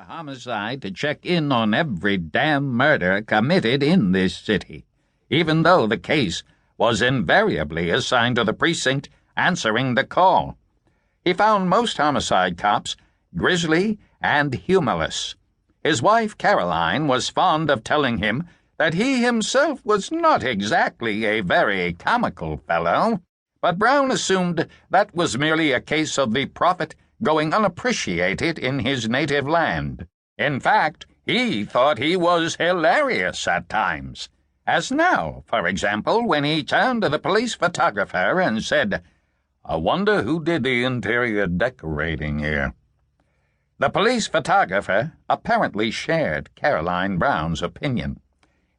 a homicide to check in on every damn murder committed in this city, even though the case was invariably assigned to the precinct answering the call. He found most homicide cops grisly and humorless. His wife, Caroline, was fond of telling him that he himself was not exactly a very comical fellow, but Brown assumed that was merely a case of the prophet going unappreciated in his native land. In fact, he thought he was hilarious at times, as now, for example, when he turned to the police photographer and said, "I wonder who did the interior decorating here." The police photographer apparently shared Caroline Brown's opinion.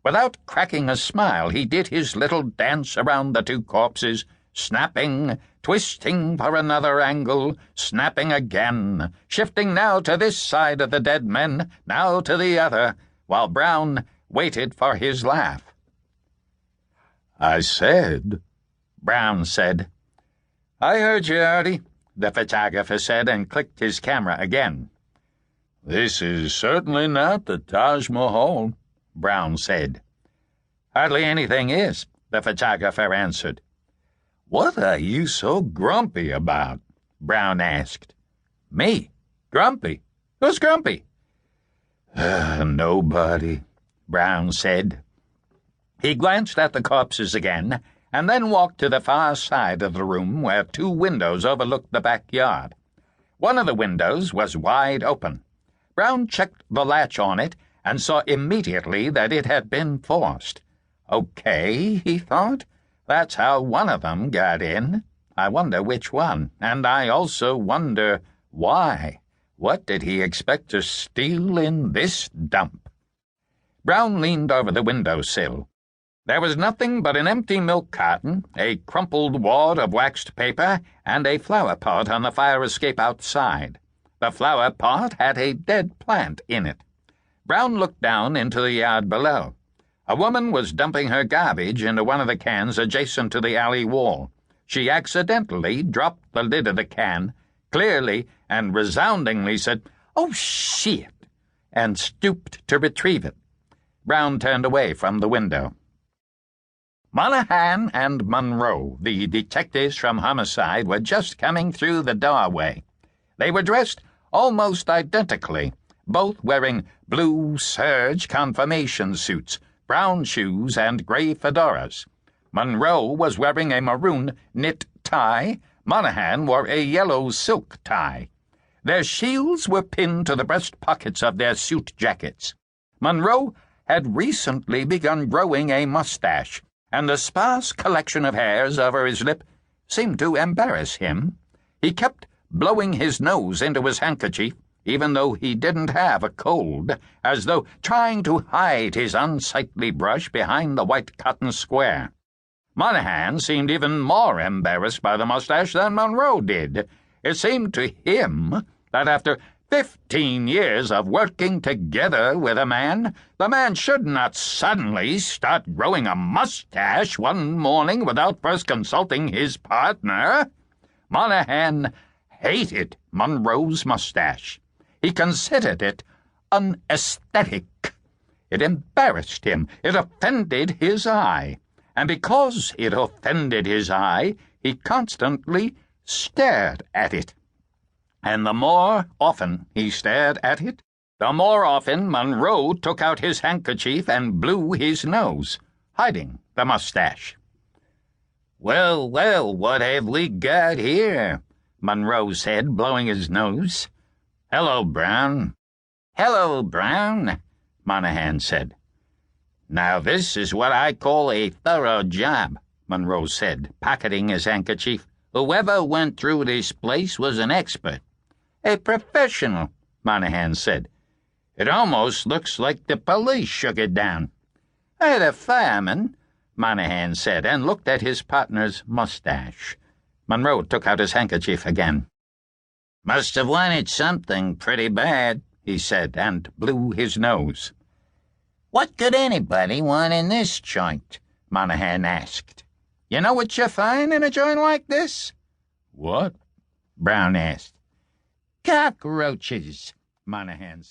Without cracking a smile, he did his little dance around the two corpses, snapping, twisting for another angle, snapping again, shifting now to this side of the dead men, now to the other, while Brown waited for his laugh. "I said," Brown said. "I heard you, Artie," the photographer said, and clicked his camera again. "This is certainly not the Taj Mahal," Brown said. "Hardly anything is," the photographer answered. "What are you so grumpy about?" Brown asked. "Me? Grumpy? Who's grumpy?" "Nobody," Brown said. He glanced at the corpses again, and then walked to the far side of the room where two windows overlooked the backyard. One of the windows was wide open. Brown checked the latch on it and saw immediately that it had been forced. "Okay," he thought. "That's how one of them got in. I wonder which one, and I also wonder why. What did he expect to steal in this dump?" Brown leaned over the windowsill. There was nothing but an empty milk carton, a crumpled wad of waxed paper, and a flower pot on the fire escape outside. The flower pot had a dead plant in it. Brown looked down into the yard below. A woman was dumping her garbage into one of the cans adjacent to the alley wall. She accidentally dropped the lid of the can, clearly and resoundingly said, "Oh, shit," and stooped to retrieve it. Brown turned away from the window. Monahan and Monroe, the detectives from Homicide, were just coming through the doorway. They were dressed almost identically, both wearing blue serge confirmation suits, brown shoes, and gray fedoras. Monroe was wearing a maroon knit tie. Monahan wore a yellow silk tie. Their shields were pinned to the breast pockets of their suit jackets. Monroe had recently begun growing a mustache, and the sparse collection of hairs over his lip seemed to embarrass him. He kept blowing his nose into his handkerchief, even though he didn't have a cold, as though trying to hide his unsightly brush behind the white cotton square. Monahan seemed even more embarrassed by the mustache than Monroe did. It seemed to him that after 15 years of working together with a man, the man should not suddenly start growing a mustache one morning without first consulting his partner. Monahan hated Monroe's mustache. He considered it unaesthetic. It embarrassed him. It offended his eye. And because it offended his eye, he constantly stared at it. And the more often he stared at it, the more often Monroe took out his handkerchief and blew his nose, hiding the mustache. "Well, well, what have we got here?" Monroe said, blowing his nose. "Hello, Brown." "Hello, Brown," Monahan said. "Now this is what I call a thorough job," Monroe said, pocketing his handkerchief. "Whoever went through this place was an expert." "A professional," Monahan said. "It almost looks like the police shook it down." "The fireman," Monahan said, and looked at his partner's mustache. Monroe took out his handkerchief again. "Must have wanted something pretty bad," he said, and blew his nose. "What could anybody want in this joint?" Monahan asked. "You know what you find in a joint like this?" "What?" Brown asked. "Cockroaches," Monahan said.